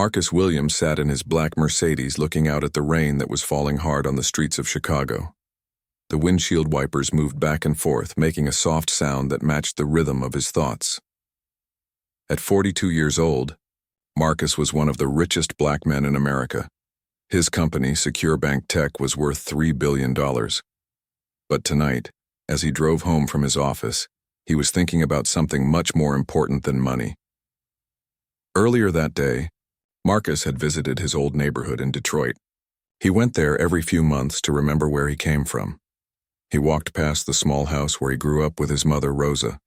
Marcus Williams sat in his black Mercedes looking out at the rain that was falling hard on the streets of Chicago. The windshield wipers moved back and forth, making a soft sound that matched the rhythm of his thoughts. At 42 years old, Marcus was one of the richest black men in America. His company, Secure Bank Tech, was worth $3 billion. But tonight, as he drove home from his office, he was thinking about something much more important than money. Earlier that day, Marcus had visited his old neighborhood in Detroit. He went there every few months to remember where he came from. He walked past the small house where he grew up with his mother, Rosa.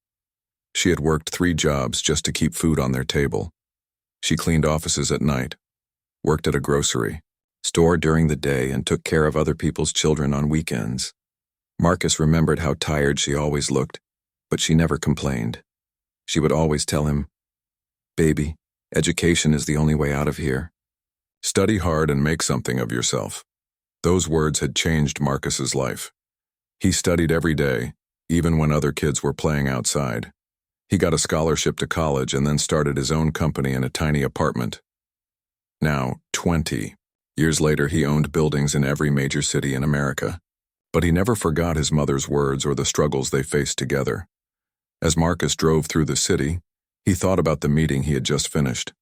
She had worked 3 jobs just to keep food on their table. She cleaned offices at night, worked at a grocery store during the day, and took care of other people's children on weekends. Marcus remembered how tired she always looked, but she never complained. She would always tell him, "Baby, education is the only way out of here. Study hard and make something of yourself." Those words had changed Marcus's life. He studied every day, even when other kids were playing outside. He got a scholarship to college and then started his own company in a tiny apartment. Now, 20 years later, he owned buildings in every major city in America. But he never forgot his mother's words or the struggles they faced together. As Marcus drove through the city, he thought about the meeting he had just finished.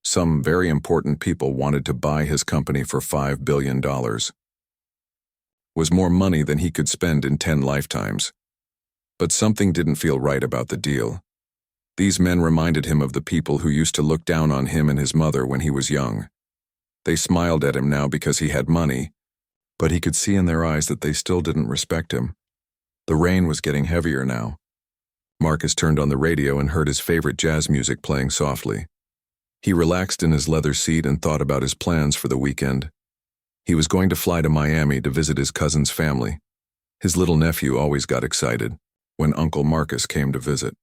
Some very important people wanted to buy his company for $5 billion. Was more money than he could spend in 10 lifetimes. But something didn't feel right about the deal. These men reminded him of the people who used to look down on him and his mother when he was young. They smiled at him now because he had money, but he could see in their eyes that they still didn't respect him. The rain was getting heavier now. Marcus turned on the radio and heard his favorite jazz music playing softly. He relaxed in his leather seat and thought about his plans for the weekend. He was going to fly to Miami to visit his cousin's family. His little nephew always got excited when Uncle Marcus came to visit.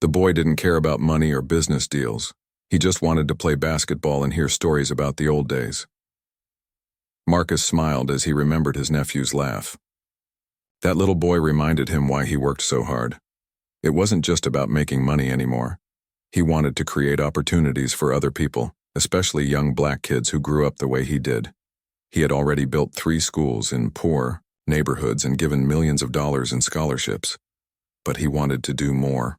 The boy didn't care about money or business deals. He just wanted to play basketball and hear stories about the old days. Marcus smiled as he remembered his nephew's laugh. That little boy reminded him why he worked so hard. It wasn't just about making money anymore. He wanted to create opportunities for other people, especially young black kids who grew up the way he did. He had already built 3 schools in poor neighborhoods and given millions of dollars in scholarships. But he wanted to do more.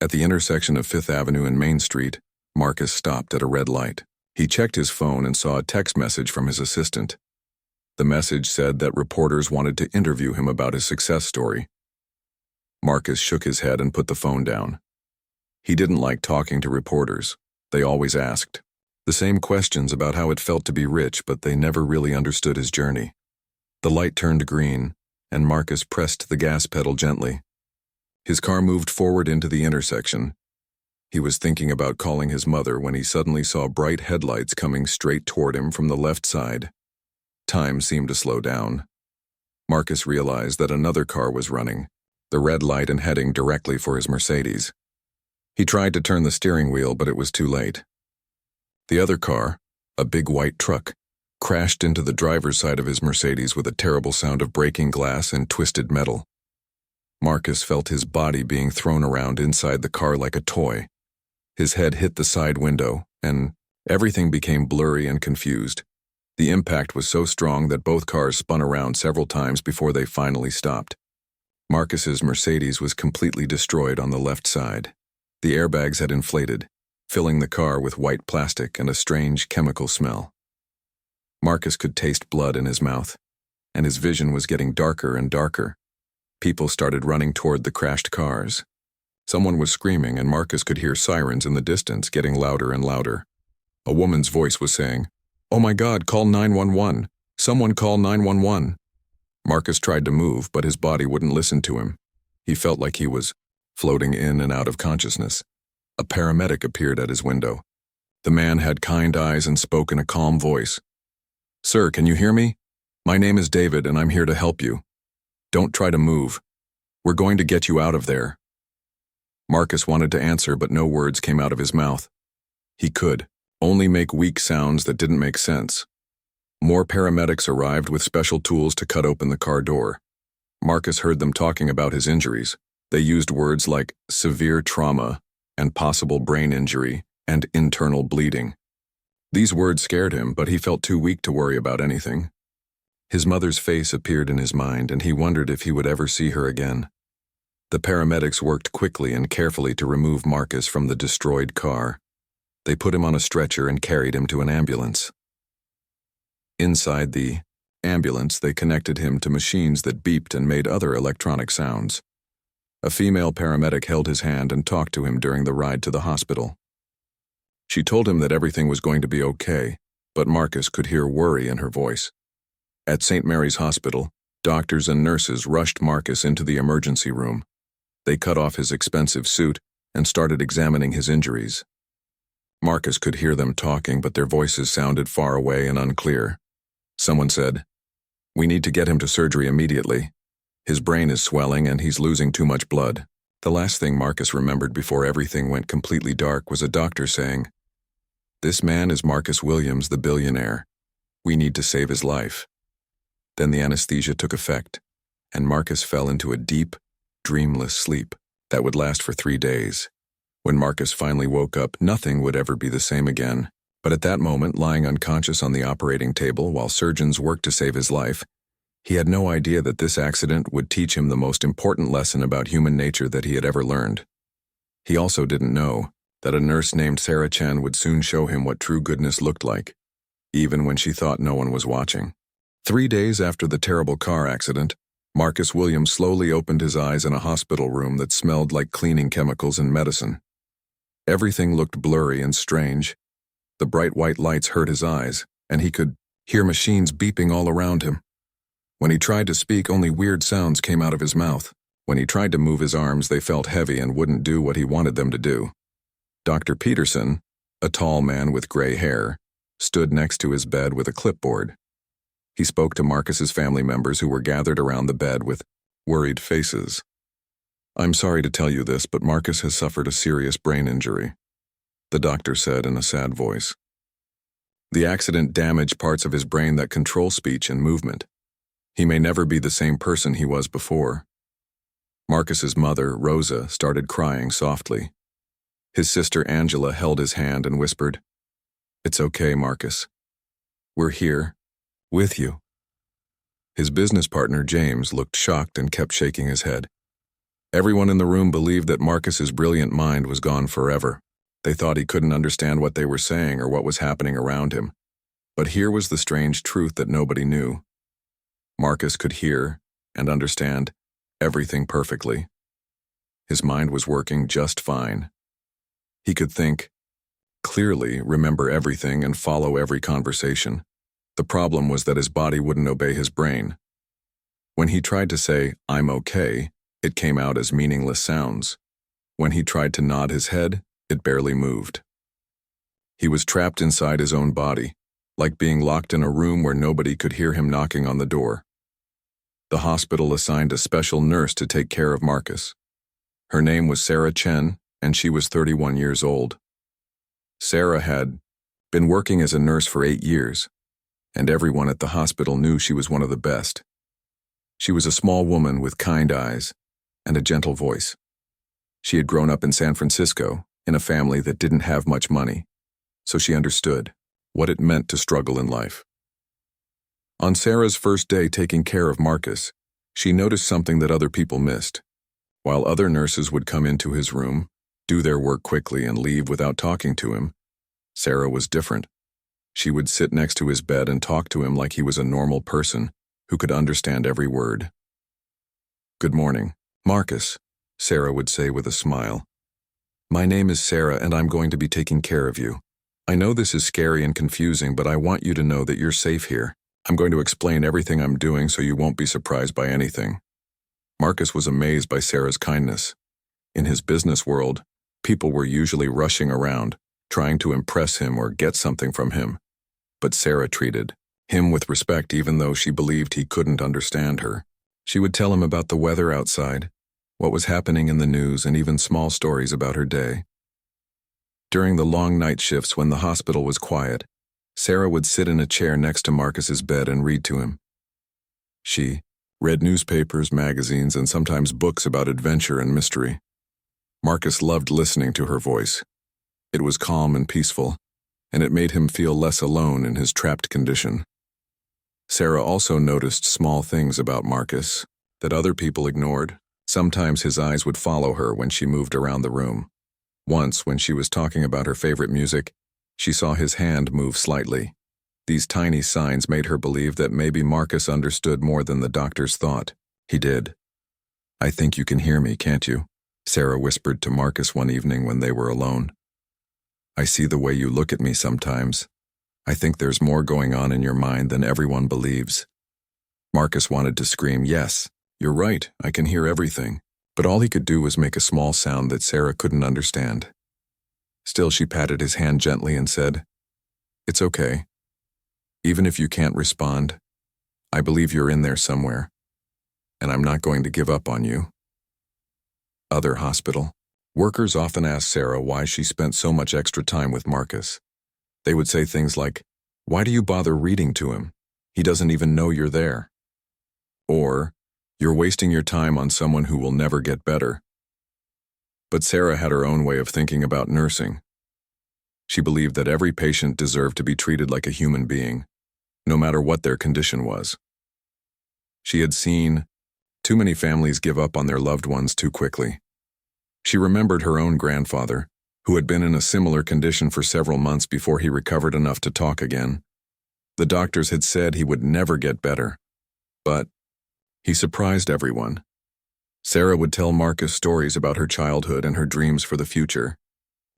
At the intersection of 5th Avenue and Main Street, Marcus stopped at a red light. He checked his phone and saw a text message from his assistant. The message said that reporters wanted to interview him about his success story. Marcus shook his head and put the phone down. He didn't like talking to reporters. They always asked the same questions about how it felt to be rich, but they never really understood his journey. The light turned green, and Marcus pressed the gas pedal gently. His car moved forward into the intersection. He was thinking about calling his mother when he suddenly saw bright headlights coming straight toward him from the left side. Time seemed to slow down. Marcus realized that another car was running, the red light, and heading directly for his Mercedes. He tried to turn the steering wheel, but it was too late. The other car, a big white truck, crashed into the driver's side of his Mercedes with a terrible sound of breaking glass and twisted metal. Marcus felt his body being thrown around inside the car like a toy. His head hit the side window, and everything became blurry and confused. The impact was so strong that both cars spun around several times before they finally stopped. Marcus's Mercedes was completely destroyed on the left side. The airbags had inflated, filling the car with white plastic and a strange chemical smell. Marcus could taste blood in his mouth, and his vision was getting darker and darker. People started running toward the crashed cars. Someone was screaming, and Marcus could hear sirens in the distance getting louder and louder. A woman's voice was saying, "Oh my God, call 911. Someone call 911. Marcus tried to move, but his body wouldn't listen to him. He felt like he was floating in and out of consciousness. A paramedic appeared at his window. The man had kind eyes and spoke in a calm voice. "Sir, can you hear me? My name is David, and I'm here to help you. Don't try to move. We're going to get you out of there." Marcus wanted to answer, but no words came out of his mouth. He could only make weak sounds that didn't make sense. More paramedics arrived with special tools to cut open the car door. Marcus heard them talking about his injuries. They used words like severe trauma and possible brain injury, and internal bleeding. These words scared him, but he felt too weak to worry about anything. His mother's face appeared in his mind, and he wondered if he would ever see her again. The paramedics worked quickly and carefully to remove Marcus from the destroyed car. They put him on a stretcher and carried him to an ambulance. Inside the ambulance, they connected him to machines that beeped and made other electronic sounds. A female paramedic held his hand and talked to him during the ride to the hospital. She told him that everything was going to be okay, but Marcus could hear worry in her voice. At St. Mary's Hospital, doctors and nurses rushed Marcus into the emergency room. They cut off his expensive suit and started examining his injuries. Marcus could hear them talking, but their voices sounded far away and unclear. Someone said, "We need to get him to surgery immediately. His brain is swelling and he's losing too much blood." The last thing Marcus remembered before everything went completely dark was a doctor saying, "This man is Marcus Williams, the billionaire. We need to save his life." Then the anesthesia took effect, and Marcus fell into a deep, dreamless sleep that would last for 3 days. When Marcus finally woke up, nothing would ever be the same again. But at that moment, lying unconscious on the operating table while surgeons worked to save his life, he had no idea that this accident would teach him the most important lesson about human nature that he had ever learned. He also didn't know that a nurse named Sarah Chen would soon show him what true goodness looked like, even when she thought no one was watching. 3 days after the terrible car accident, Marcus Williams slowly opened his eyes in a hospital room that smelled like cleaning chemicals and medicine. Everything looked blurry and strange. The bright white lights hurt his eyes, and he could hear machines beeping all around him. When he tried to speak, only weird sounds came out of his mouth. When he tried to move his arms, they felt heavy and wouldn't do what he wanted them to do. Dr. Peterson, a tall man with gray hair, stood next to his bed with a clipboard. He spoke to Marcus's family members who were gathered around the bed with worried faces. "I'm sorry to tell you this, but Marcus has suffered a serious brain injury," the doctor said in a sad voice. "The accident damaged parts of his brain that control speech and movement. He may never be the same person he was before." Marcus's mother, Rosa, started crying softly. His sister Angela held his hand and whispered, "It's okay, Marcus. We're here, with you." His business partner, James, looked shocked and kept shaking his head. Everyone in the room believed that Marcus's brilliant mind was gone forever. They thought he couldn't understand what they were saying or what was happening around him. But here was the strange truth that nobody knew. Marcus could hear and understand everything perfectly. His mind was working just fine. He could think clearly, remember everything, and follow every conversation. The problem was that his body wouldn't obey his brain. When he tried to say, "I'm okay," it came out as meaningless sounds. When he tried to nod his head, it barely moved. He was trapped inside his own body, like being locked in a room where nobody could hear him knocking on the door. The hospital assigned a special nurse to take care of Marcus. Her name was Sarah Chen, and she was 31 years old. Sarah had been working as a nurse for 8 years, and everyone at the hospital knew she was one of the best. She was a small woman with kind eyes and a gentle voice. She had grown up in San Francisco, in a family that didn't have much money, so she understood what it meant to struggle in life. On Sarah's first day taking care of Marcus, she noticed something that other people missed. While other nurses would come into his room, do their work quickly, and leave without talking to him, Sarah was different. She would sit next to his bed and talk to him like he was a normal person who could understand every word. "Good morning, Marcus," Sarah would say with a smile. "My name is Sarah, and I'm going to be taking care of you. I know this is scary and confusing, but I want you to know that you're safe here. I'm going to explain everything I'm doing so you won't be surprised by anything." Marcus was amazed by Sarah's kindness. In his business world, people were usually rushing around, trying to impress him or get something from him. But Sarah treated him with respect even though she believed he couldn't understand her. She would tell him about the weather outside, what was happening in the news, and even small stories about her day. During the long night shifts when the hospital was quiet, Sarah would sit in a chair next to Marcus's bed and read to him. She read newspapers, magazines, and sometimes books about adventure and mystery. Marcus loved listening to her voice. It was calm and peaceful, and it made him feel less alone in his trapped condition. Sarah also noticed small things about Marcus that other people ignored. Sometimes his eyes would follow her when she moved around the room. Once, when she was talking about her favorite music, she saw his hand move slightly. These tiny signs made her believe that maybe Marcus understood more than the doctors thought. He did. "I think you can hear me, can't you?" Sarah whispered to Marcus one evening when they were alone. "I see the way you look at me sometimes. I think there's more going on in your mind than everyone believes." Marcus wanted to scream, "Yes, you're right, I can hear everything." But all he could do was make a small sound that Sarah couldn't understand. Still, she patted his hand gently and said, "It's okay. Even if you can't respond, I believe you're in there somewhere, and I'm not going to give up on you." Other hospital. Workers often asked Sarah why she spent so much extra time with Marcus. They would say things like, "Why do you bother reading to him? He doesn't even know you're there." Or, "You're wasting your time on someone who will never get better." But Sarah had her own way of thinking about nursing. She believed that every patient deserved to be treated like a human being, no matter what their condition was. She had seen too many families give up on their loved ones too quickly. She remembered her own grandfather, who had been in a similar condition for several months before he recovered enough to talk again. The doctors had said he would never get better, but he surprised everyone. Sarah would tell Marcus stories about her childhood and her dreams for the future.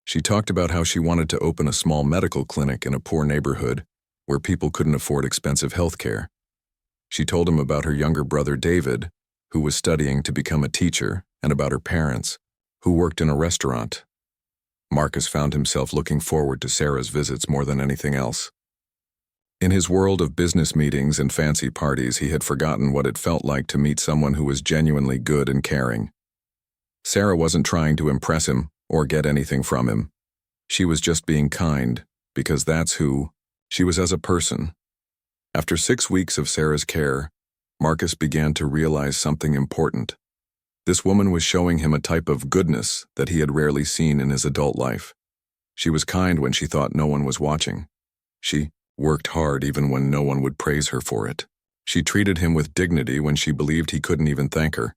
She talked about how she wanted to open a small medical clinic in a poor neighborhood where people couldn't afford expensive health care. She told him about her younger brother David, who was studying to become a teacher, and about her parents, who worked in a restaurant. Marcus found himself looking forward to Sarah's visits more than anything else. In his world of business meetings and fancy parties, he had forgotten what it felt like to meet someone who was genuinely good and caring. Sarah wasn't trying to impress him or get anything from him. She was just being kind, because that's who she was as a person. After 6 weeks of Sarah's care, Marcus began to realize something important. This woman was showing him a type of goodness that he had rarely seen in his adult life. She was kind when she thought no one was watching. She worked hard even when no one would praise her for it. She treated him with dignity when she believed he couldn't even thank her.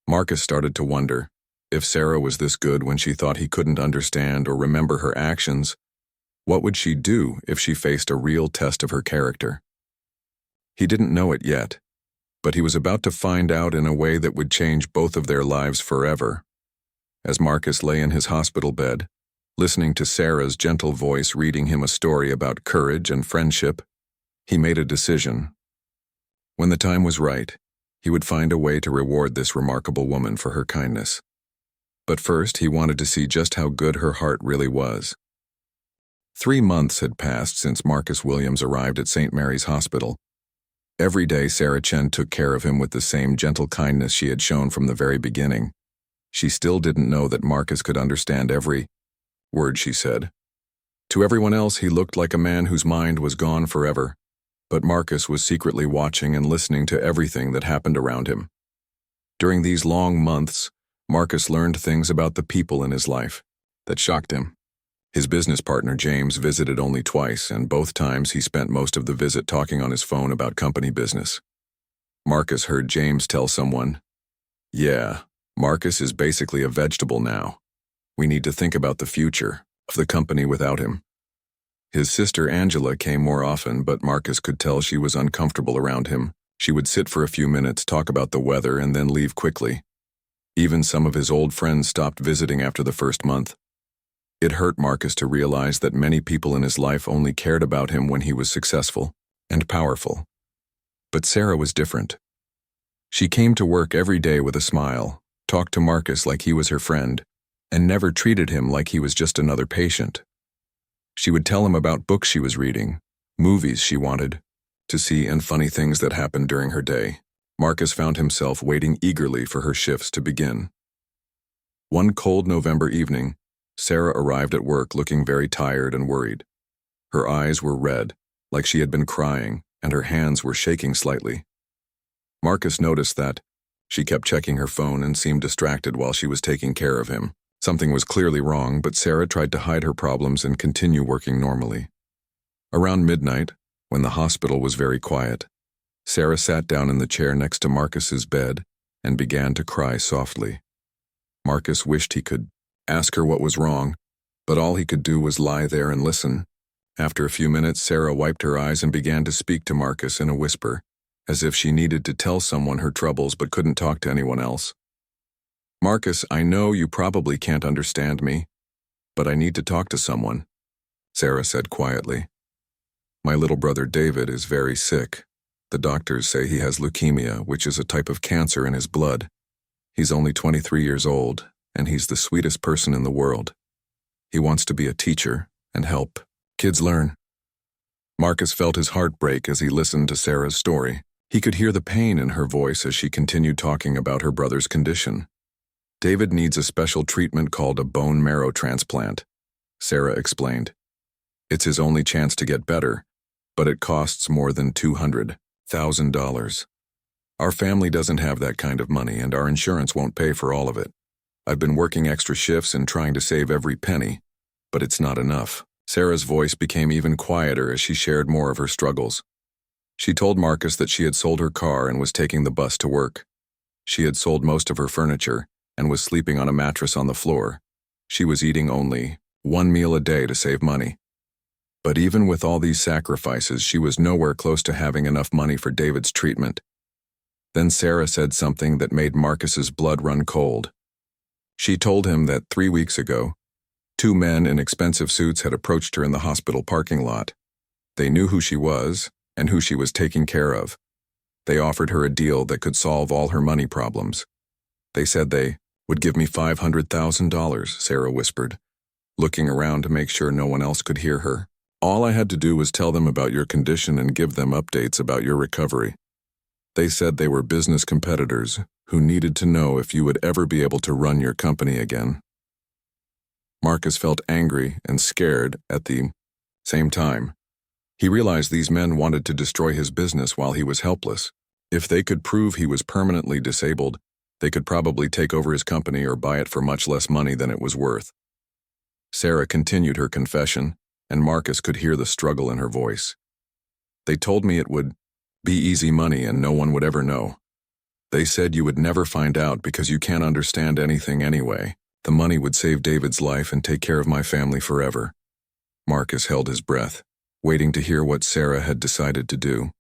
Marcus started to wonder, if Sarah was this good when she thought he couldn't understand or remember her actions, what would she do if she faced a real test of her character? He didn't know it yet, but he was about to find out in a way that would change both of their lives forever. As Marcus lay in his hospital bed, listening to Sarah's gentle voice reading him a story about courage and friendship, he made a decision. When the time was right, he would find a way to reward this remarkable woman for her kindness. But first, he wanted to see just how good her heart really was. 3 months had passed since Marcus Williams arrived at St. Mary's Hospital. Every day, Sarah Chen took care of him with the same gentle kindness she had shown from the very beginning. She still didn't know that Marcus could understand every word she said. To everyone else, he looked like a man whose mind was gone forever, but Marcus was secretly watching and listening to everything that happened around him. During these long months, Marcus learned things about the people in his life that shocked him. His business partner, James, visited only twice, and both times he spent most of the visit talking on his phone about company business. Marcus heard James tell someone, "Yeah, Marcus is basically a vegetable now. We need to think about the future of the company without him." His sister Angela came more often, but Marcus could tell she was uncomfortable around him. She would sit for a few minutes, talk about the weather, and then leave quickly. Even some of his old friends stopped visiting after the first month. It hurt Marcus to realize that many people in his life only cared about him when he was successful and powerful. But Sarah was different. She came to work every day with a smile, talked to Marcus like he was her friend, and never treated him like he was just another patient. She would tell him about books she was reading, movies she wanted to see, and funny things that happened during her day. Marcus found himself waiting eagerly for her shifts to begin. One cold November evening, Sarah arrived at work looking very tired and worried. Her eyes were red, like she had been crying, and her hands were shaking slightly. Marcus noticed that she kept checking her phone and seemed distracted while she was taking care of him. Something was clearly wrong, but Sarah tried to hide her problems and continue working normally. Around midnight, when the hospital was very quiet, Sarah sat down in the chair next to Marcus's bed and began to cry softly. Marcus wished he could ask her what was wrong, but all he could do was lie there and listen. After a few minutes, Sarah wiped her eyes and began to speak to Marcus in a whisper, as if she needed to tell someone her troubles but couldn't talk to anyone else. "Marcus, I know you probably can't understand me, but I need to talk to someone," Sarah said quietly. "My little brother David is very sick. The doctors say he has leukemia, which is a type of cancer in his blood. He's only 23 years old, and he's the sweetest person in the world. He wants to be a teacher and help kids learn." Marcus felt his heart break as he listened to Sarah's story. He could hear the pain in her voice as she continued talking about her brother's condition. "David needs a special treatment called a bone marrow transplant," Sarah explained. "It's his only chance to get better, but it costs more than $200,000. Our family doesn't have that kind of money, and our insurance won't pay for all of it. I've been working extra shifts and trying to save every penny, but it's not enough." Sarah's voice became even quieter as she shared more of her struggles. She told Marcus that she had sold her car and was taking the bus to work. She had sold most of her furniture and was sleeping on a mattress on the floor. She was eating only one meal a day to save money. But even with all these sacrifices, she was nowhere close to having enough money for David's treatment. Then Sarah said something that made Marcus's blood run cold. She told him that 3 weeks ago, 2 men in expensive suits had approached her in the hospital parking lot. They knew who she was and who she was taking care of. They offered her a deal that could solve all her money problems. They said they would give me $500,000, Sarah whispered, looking around to make sure no one else could hear her. "All I had to do was tell them about your condition and give them updates about your recovery. They said they were business competitors who needed to know if you would ever be able to run your company again." Marcus felt angry and scared at the same time. He realized these men wanted to destroy his business while he was helpless. If they could prove he was permanently disabled, they could probably take over his company or buy it for much less money than it was worth. Sarah continued her confession, and Marcus could hear the struggle in her voice. "They told me it would be easy money and no one would ever know. They said you would never find out because you can't understand anything anyway. The money would save David's life and take care of my family forever." Marcus held his breath, waiting to hear what Sarah had decided to do.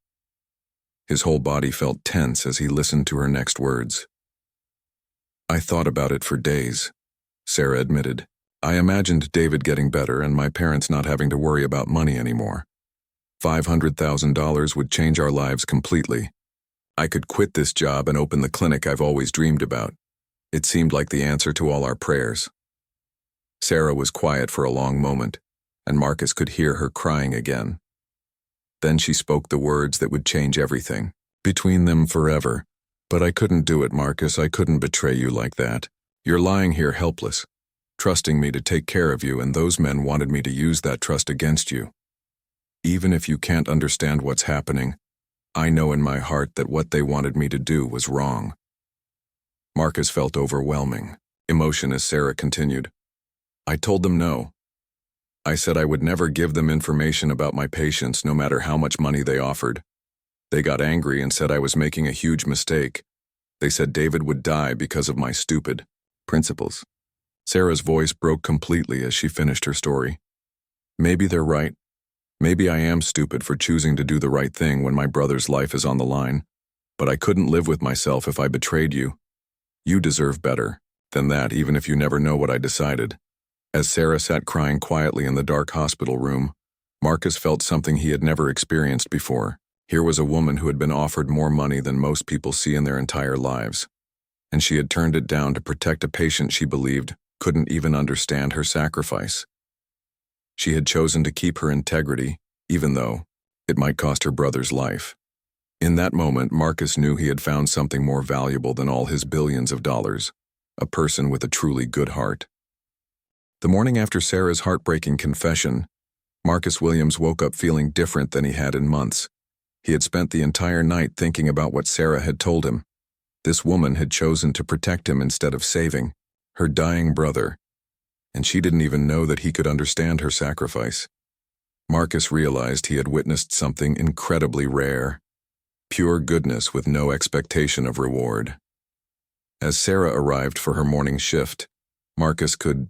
His whole body felt tense as he listened to her next words. "I thought about it for days," Sarah admitted. "I imagined David getting better and my parents not having to worry about money anymore. $500,000 would change our lives completely. I could quit this job and open the clinic I've always dreamed about. It seemed like the answer to all our prayers." Sarah was quiet for a long moment, and Marcus could hear her crying again. Then she spoke the words that would change everything, between them forever. "But I couldn't do it, Marcus. I couldn't betray you like that. You're lying here helpless, trusting me to take care of you, and those men wanted me to use that trust against you. Even if you can't understand what's happening, I know in my heart that what they wanted me to do was wrong." Marcus felt overwhelming emotion as Sarah continued. "I told them no. I said I would never give them information about my patients no matter how much money they offered. They got angry and said I was making a huge mistake. They said David would die because of my stupid principles." Sarah's voice broke completely as she finished her story. "Maybe they're right. Maybe I am stupid for choosing to do the right thing when my brother's life is on the line. But I couldn't live with myself if I betrayed you. You deserve better than that, even if you never know what I decided." As Sarah sat crying quietly in the dark hospital room, Marcus felt something he had never experienced before. Here was a woman who had been offered more money than most people see in their entire lives, and she had turned it down to protect a patient she believed couldn't even understand her sacrifice. She had chosen to keep her integrity, even though it might cost her brother's life. In that moment, Marcus knew he had found something more valuable than all his billions of dollars, a person with a truly good heart. The morning after Sarah's heartbreaking confession, Marcus Williams woke up feeling different than he had in months. He had spent the entire night thinking about what Sarah had told him. This woman had chosen to protect him instead of saving her dying brother, and she didn't even know that he could understand her sacrifice. Marcus realized he had witnessed something incredibly rare, pure goodness with no expectation of reward. As Sarah arrived for her morning shift, Marcus could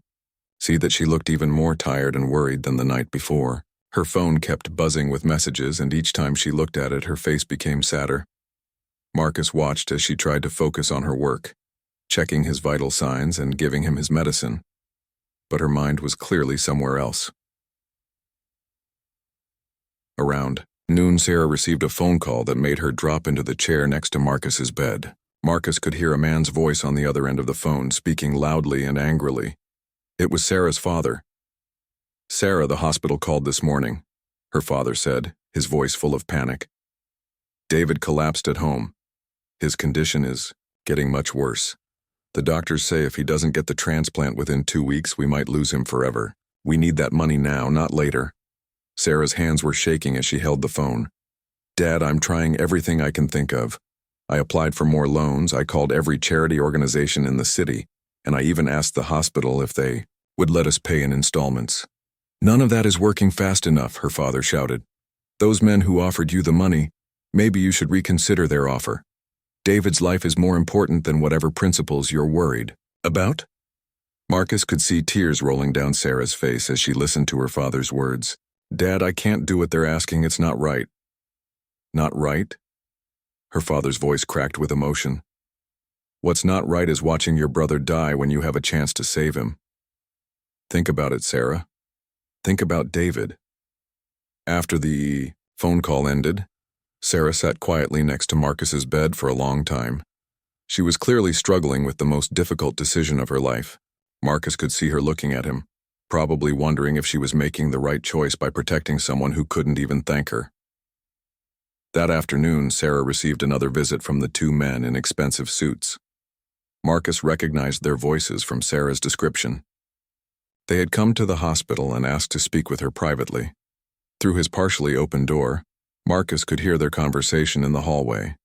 see that she looked even more tired and worried than the night before. Her phone kept buzzing with messages, and each time she looked at it, her face became sadder. Marcus watched as she tried to focus on her work, checking his vital signs and giving him his medicine. But her mind was clearly somewhere else. Around noon, Sarah received a phone call that made her drop into the chair next to Marcus's bed. Marcus could hear a man's voice on the other end of the phone, speaking loudly and angrily. It was Sarah's father. "Sarah, the hospital called this morning," her father said, his voice full of panic. "David collapsed at home. His condition is getting much worse. The doctors say if he doesn't get the transplant within 2 weeks, we might lose him forever. We need that money now, not later." Sarah's hands were shaking as she held the phone. "Dad, I'm trying everything I can think of. I applied for more loans, I called every charity organization in the city, and I even asked the hospital if they would let us pay in installments. None of that is working fast enough," her father shouted. "Those men who offered you the money, maybe you should reconsider their offer. David's life is more important than whatever principles you're worried about." Marcus could see tears rolling down Sarah's face as she listened to her father's words. "Dad, I can't do what they're asking. It's not right." "Not right?" Her father's voice cracked with emotion. "What's not right is watching your brother die when you have a chance to save him. Think about it, Sarah. Think about David." After the phone call ended, Sarah sat quietly next to Marcus's bed for a long time. She was clearly struggling with the most difficult decision of her life. Marcus could see her looking at him, probably wondering if she was making the right choice by protecting someone who couldn't even thank her. That afternoon, Sarah received another visit from the two men in expensive suits. Marcus recognized their voices from Sarah's description. They had come to the hospital and asked to speak with her privately. Through his partially open door, Marcus could hear their conversation in the hallway.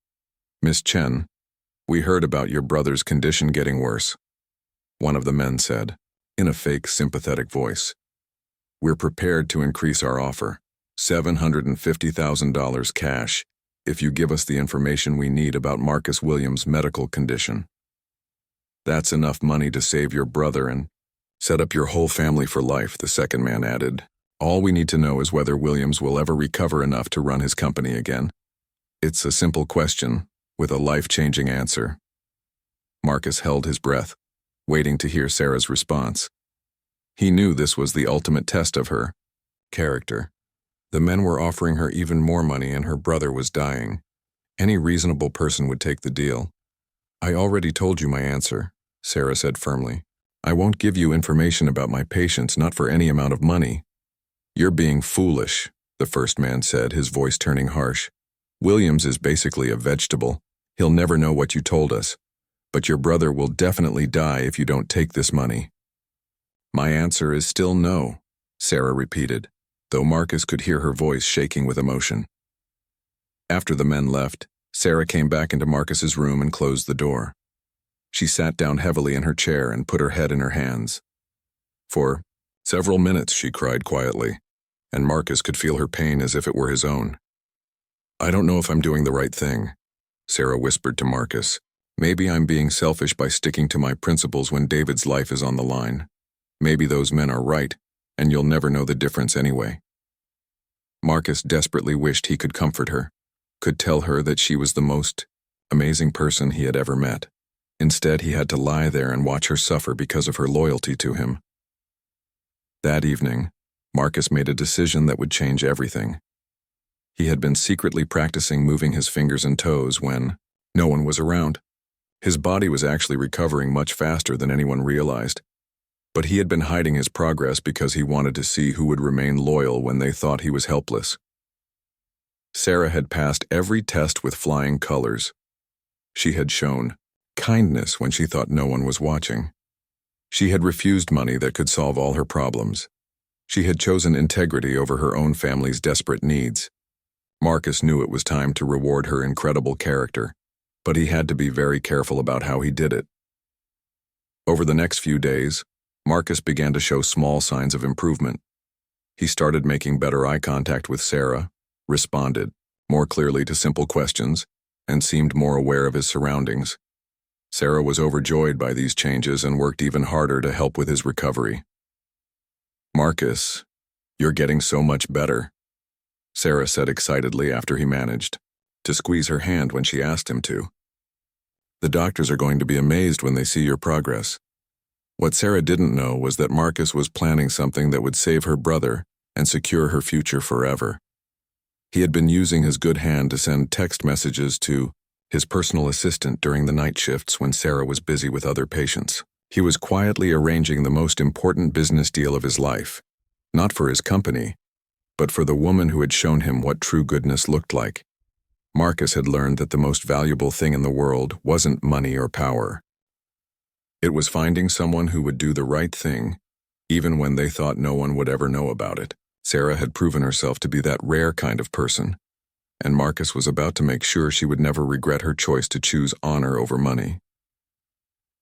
"Miss Chen, we heard about your brother's condition getting worse," one of the men said, in a fake, sympathetic voice. "We're prepared to increase our offer, $750,000 cash, if you give us the information we need about Marcus Williams' medical condition. That's enough money to save your brother and set up your whole family for life," the second man added. "All we need to know is whether Williams will ever recover enough to run his company again. It's a simple question, with a life-changing answer." Marcus held his breath, waiting to hear Sarah's response. He knew this was the ultimate test of her character. The men were offering her even more money and her brother was dying. Any reasonable person would take the deal. "I already told you my answer," Sarah said firmly. "I won't give you information about my patients, not for any amount of money." "You're being foolish," the first man said, his voice turning harsh. "Williams is basically a vegetable. He'll never know what you told us. But your brother will definitely die if you don't take this money." "My answer is still no," Sarah repeated, though Marcus could hear her voice shaking with emotion. After the men left, Sarah came back into Marcus's room and closed the door. She sat down heavily in her chair and put her head in her hands. For several minutes she cried quietly, and Marcus could feel her pain as if it were his own. "I don't know if I'm doing the right thing," Sarah whispered to Marcus. "Maybe I'm being selfish by sticking to my principles when David's life is on the line. Maybe those men are right, and you'll never know the difference anyway." Marcus desperately wished he could comfort her, could tell her that she was the most amazing person he had ever met. Instead, he had to lie there and watch her suffer because of her loyalty to him. That evening, Marcus made a decision that would change everything. He had been secretly practicing moving his fingers and toes when no one was around. His body was actually recovering much faster than anyone realized. But he had been hiding his progress because he wanted to see who would remain loyal when they thought he was helpless. Sarah had passed every test with flying colors. She had shown kindness when she thought no one was watching. She had refused money that could solve all her problems. She had chosen integrity over her own family's desperate needs. Marcus knew it was time to reward her incredible character, but he had to be very careful about how he did it. Over the next few days, Marcus began to show small signs of improvement. He started making better eye contact with Sarah, responded more clearly to simple questions, and seemed more aware of his surroundings. Sarah was overjoyed by these changes and worked even harder to help with his recovery. "Marcus, you're getting so much better," Sarah said excitedly after he managed to squeeze her hand when she asked him to. "The doctors are going to be amazed when they see your progress." What Sarah didn't know was that Marcus was planning something that would save her brother and secure her future forever. He had been using his good hand to send text messages to his personal assistant during the night shifts when Sarah was busy with other patients. He was quietly arranging the most important business deal of his life, not for his company, but for the woman who had shown him what true goodness looked like. Marcus had learned that the most valuable thing in the world wasn't money or power. It was finding someone who would do the right thing, even when they thought no one would ever know about it. Sarah had proven herself to be that rare kind of person, and Marcus was about to make sure she would never regret her choice to choose honor over money.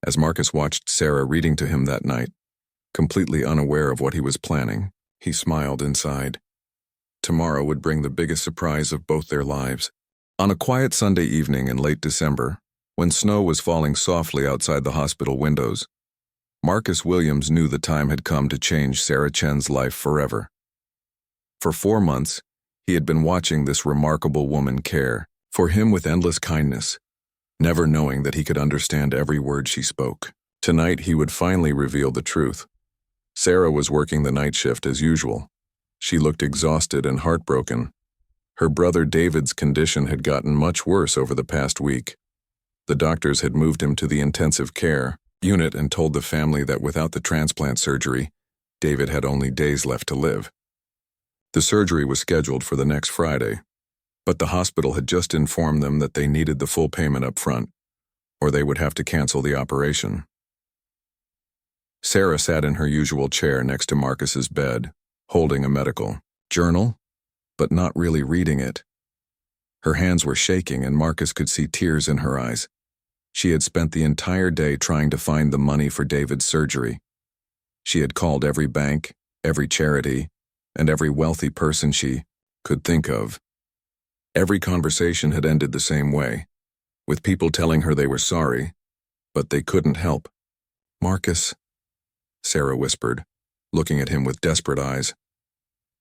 As Marcus watched Sarah reading to him that night, completely unaware of what he was planning, he smiled inside. Tomorrow would bring the biggest surprise of both their lives. On a quiet Sunday evening in late December, when snow was falling softly outside the hospital windows, Marcus Williams knew the time had come to change Sarah Chen's life forever. For 4 months, he had been watching this remarkable woman care for him with endless kindness, never knowing that he could understand every word she spoke. Tonight he would finally reveal the truth. Sarah was working the night shift as usual. She looked exhausted and heartbroken. Her brother David's condition had gotten much worse over the past week. The doctors had moved him to the intensive care unit and told the family that without the transplant surgery, David had only days left to live. The surgery was scheduled for the next Friday, but the hospital had just informed them that they needed the full payment up front, or they would have to cancel the operation. Sarah sat in her usual chair next to Marcus's bed, holding a medical journal, but not really reading it. Her hands were shaking and Marcus could see tears in her eyes. She had spent the entire day trying to find the money for David's surgery. She had called every bank, every charity, and every wealthy person she could think of. Every conversation had ended the same way, with people telling her they were sorry, but they couldn't help. "Marcus," Sarah whispered, looking at him with desperate eyes.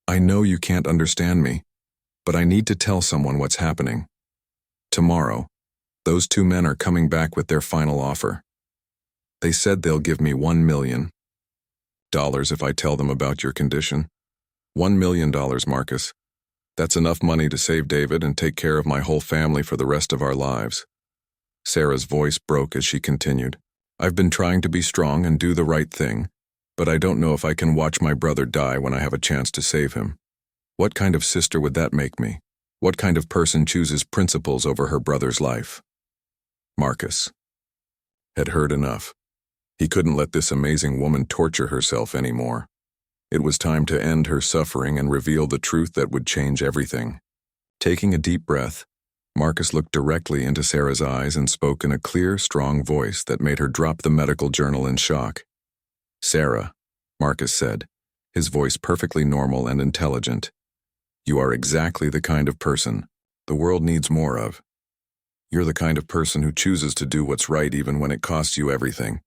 "I know you can't understand me, but I need to tell someone what's happening. Tomorrow, those 2 men are coming back with their final offer. They said they'll give me $1 million if I tell them about your condition. $1 million, Marcus. That's enough money to save David and take care of my whole family for the rest of our lives." Sarah's voice broke as she continued. "I've been trying to be strong and do the right thing, but I don't know if I can watch my brother die when I have a chance to save him. What kind of sister would that make me? What kind of person chooses principles over her brother's life?" Marcus had heard enough. He couldn't let this amazing woman torture herself anymore. It was time to end her suffering and reveal the truth that would change everything. Taking a deep breath, Marcus looked directly into Sarah's eyes and spoke in a clear, strong voice that made her drop the medical journal in shock. "Sarah," Marcus said, his voice perfectly normal and intelligent, "you are exactly the kind of person the world needs more of. You're the kind of person who chooses to do what's right even when it costs you everything."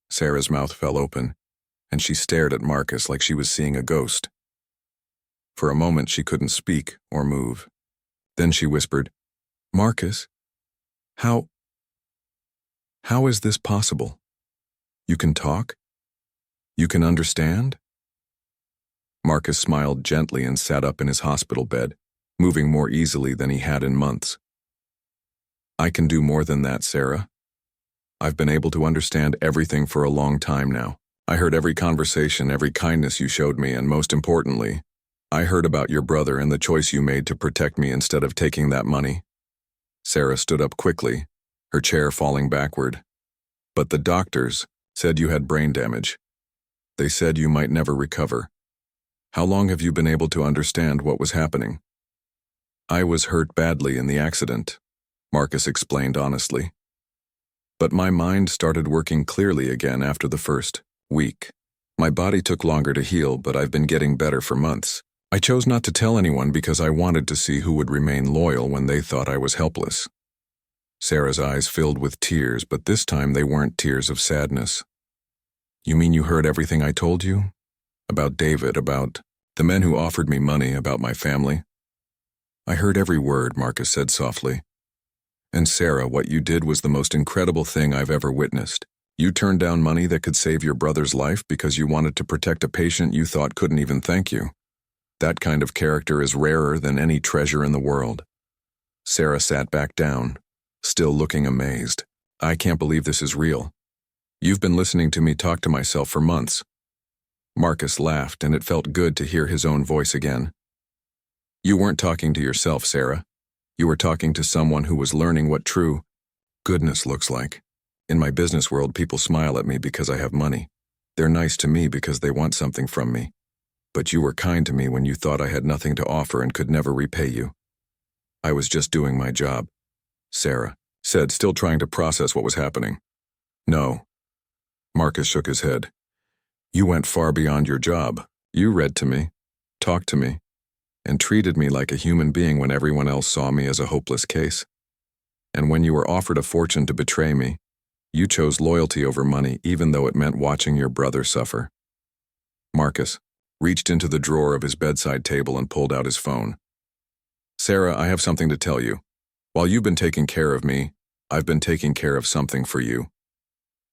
Sarah's mouth fell open, and she stared at Marcus like she was seeing a ghost. For a moment she couldn't speak or move. Then she whispered, "Marcus, how is this possible? You can talk? You can understand?" Marcus smiled gently and sat up in his hospital bed, moving more easily than he had in months. "I can do more than that, Sarah. I've been able to understand everything for a long time now. I heard every conversation, every kindness you showed me, and most importantly, I heard about your brother and the choice you made to protect me instead of taking that money." Sarah stood up quickly, her chair falling backward. "But the doctors said you had brain damage. They said you might never recover. How long have you been able to understand what was happening?" "I was hurt badly in the accident," Marcus explained honestly. "But my mind started working clearly again after the first weak. My body took longer to heal, but I've been getting better for months. I chose not to tell anyone because I wanted to see who would remain loyal when they thought I was helpless. Sarah's eyes filled with tears, but this time they weren't tears of sadness. You mean you heard everything I told you? About David, about the men who offered me money, about my family? I heard every word, Marcus said softly. And Sarah, what you did was the most incredible thing I've ever witnessed. You turned down money that could save your brother's life because you wanted to protect a patient you thought couldn't even thank you. That kind of character is rarer than any treasure in the world. Sarah sat back down, still looking amazed. I can't believe this is real. You've been listening to me talk to myself for months. Marcus laughed, and it felt good to hear his own voice again. You weren't talking to yourself, Sarah. You were talking to someone who was learning what true goodness looks like. In my business world, people smile at me because I have money. They're nice to me because they want something from me. But you were kind to me when you thought I had nothing to offer and could never repay you. I was just doing my job, Sarah said, still trying to process what was happening. No. Marcus shook his head. You went far beyond your job. You read to me, talked to me, and treated me like a human being when everyone else saw me as a hopeless case. And when you were offered a fortune to betray me, you chose loyalty over money, even though it meant watching your brother suffer. Marcus reached into the drawer of his bedside table and pulled out his phone. Sarah, I have something to tell you. While you've been taking care of me, I've been taking care of something for you.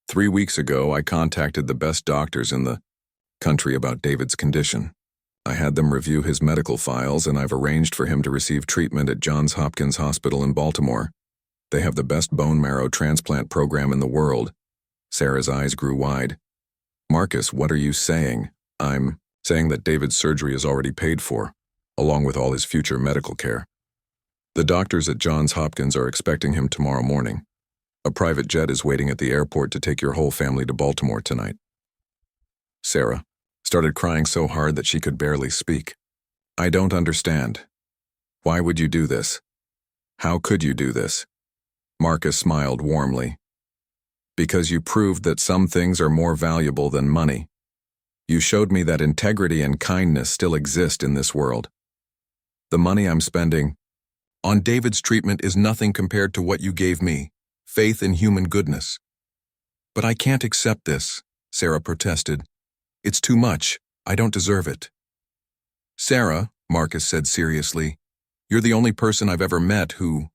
3 weeks ago, I contacted the best doctors in the country about David's condition. I had them review his medical files, and I've arranged for him to receive treatment at Johns Hopkins Hospital in Baltimore. They have the best bone marrow transplant program in the world. Sarah's eyes grew wide. Marcus, what are you saying? I'm saying that David's surgery is already paid for, along with all his future medical care. The doctors at Johns Hopkins are expecting him tomorrow morning. A private jet is waiting at the airport to take your whole family to Baltimore tonight. Sarah started crying so hard that she could barely speak. I don't understand. Why would you do this? How could you do this? Marcus smiled warmly. Because you proved that some things are more valuable than money. You showed me that integrity and kindness still exist in this world. The money I'm spending on David's treatment is nothing compared to what you gave me, faith in human goodness. But I can't accept this, Sarah protested. It's too much. I don't deserve it. Sarah, Marcus said seriously, you're the only person I've ever met who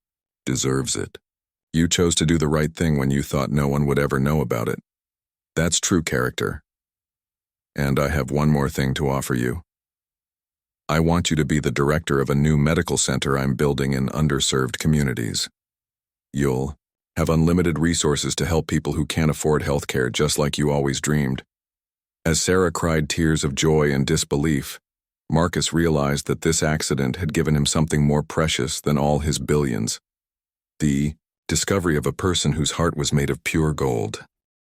deserves it. You chose to do the right thing when you thought no one would ever know about it. That's true character. And I have one more thing to offer you. I want you to be the director of a new medical center I'm building in underserved communities. You'll have unlimited resources to help people who can't afford health care, just like you always dreamed. As Sarah cried tears of joy and disbelief, Marcus realized that this accident had given him something more precious than all his billions. The discovery of a person whose heart was made of pure gold.